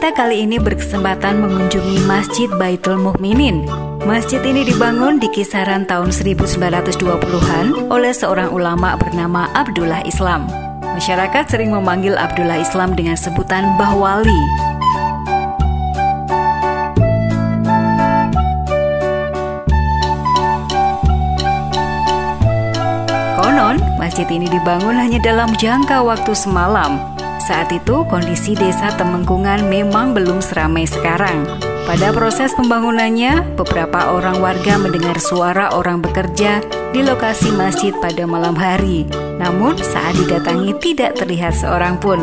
kita kali ini berkesempatan mengunjungi Masjid Baitul Mukminin. Masjid ini dibangun di kisaran tahun 1920-an oleh seorang ulama bernama Abdullah Islam. Masyarakat sering memanggil Abdullah Islam dengan sebutan Mbah Wali. Konon, masjid ini dibangun hanya dalam jangka waktu semalam. Saat itu, kondisi desa Temenggungan memang belum seramai sekarang. Pada proses pembangunannya, beberapa orang warga mendengar suara orang bekerja di lokasi masjid pada malam hari. Namun, saat didatangi tidak terlihat seorang pun.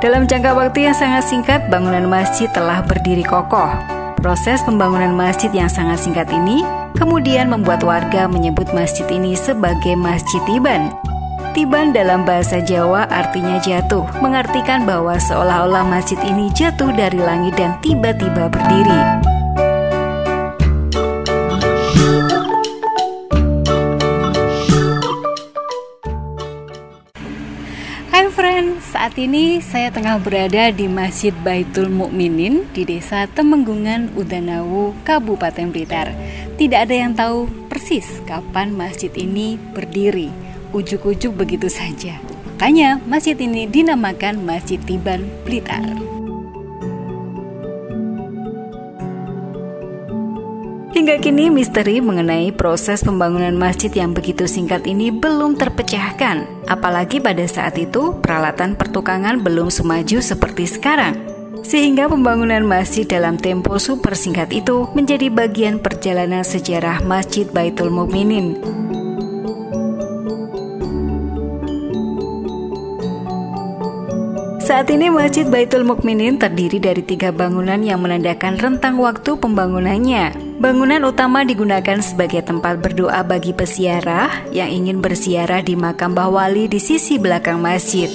Dalam jangka waktu yang sangat singkat, bangunan masjid telah berdiri kokoh. Proses pembangunan masjid yang sangat singkat ini kemudian membuat warga menyebut masjid ini sebagai Masjid Tiban. Tiban dalam bahasa Jawa artinya jatuh, mengartikan bahwa seolah-olah masjid ini jatuh dari langit dan tiba-tiba berdiri. Hai friend, saat ini saya tengah berada di Masjid Baitul Mukminin di Desa Temenggungan, Udanawu, Kabupaten Blitar. Tidak ada yang tahu persis kapan masjid ini berdiri. Ujuk-ujuk begitu saja. Makanya masjid ini dinamakan Masjid Tiban Blitar. Hingga kini misteri mengenai proses pembangunan masjid yang begitu singkat ini belum terpecahkan. Apalagi pada saat itu peralatan pertukangan belum semaju seperti sekarang. Sehingga pembangunan masjid dalam tempo super singkat itu menjadi bagian perjalanan sejarah Masjid Baitul Mukminin. Saat ini Masjid Baitul Mukminin terdiri dari 3 bangunan yang menandakan rentang waktu pembangunannya. Bangunan utama digunakan sebagai tempat berdoa bagi peziarah yang ingin berziarah di makam Mbah Wali di sisi belakang masjid.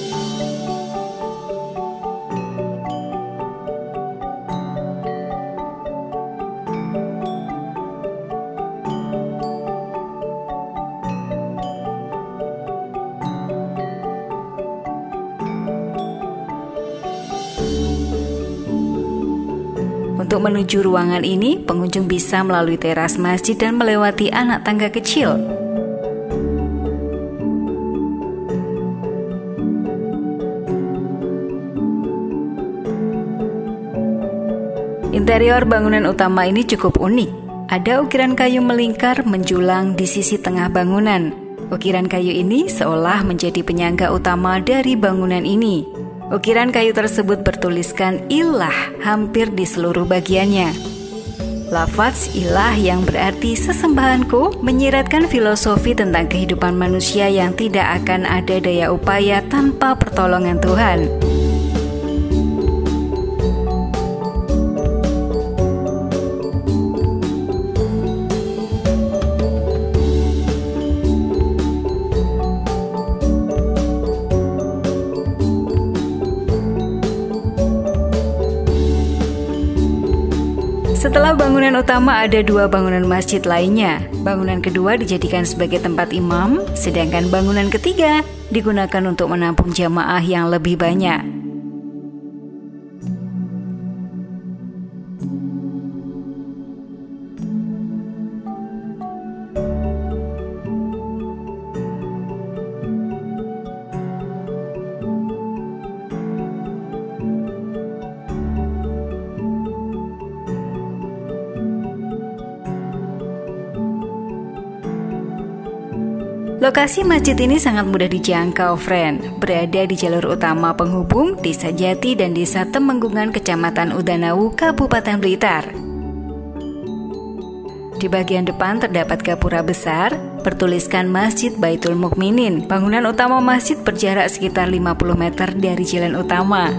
Untuk menuju ruangan ini, pengunjung bisa melalui teras masjid dan melewati anak tangga kecil. Interior bangunan utama ini cukup unik. Ada ukiran kayu melingkar menjulang di sisi tengah bangunan. Ukiran kayu ini seolah menjadi penyangga utama dari bangunan ini. Ukiran kayu tersebut bertuliskan ilah hampir di seluruh bagiannya. Lafaz ilah yang berarti sesembahanku menyiratkan filosofi tentang kehidupan manusia yang tidak akan ada daya upaya tanpa pertolongan Tuhan. Setelah bangunan utama ada 2 bangunan masjid lainnya. Bangunan kedua dijadikan sebagai tempat imam, sedangkan bangunan ketiga digunakan untuk menampung jamaah yang lebih banyak. Lokasi masjid ini sangat mudah dijangkau, friend. Berada di jalur utama penghubung Desa Jati dan Desa Temenggungan, Kecamatan Udanawu, Kabupaten Blitar. Di bagian depan terdapat gapura besar, bertuliskan Masjid Baitul Mukminin. Bangunan utama masjid berjarak sekitar 50 meter dari jalan utama.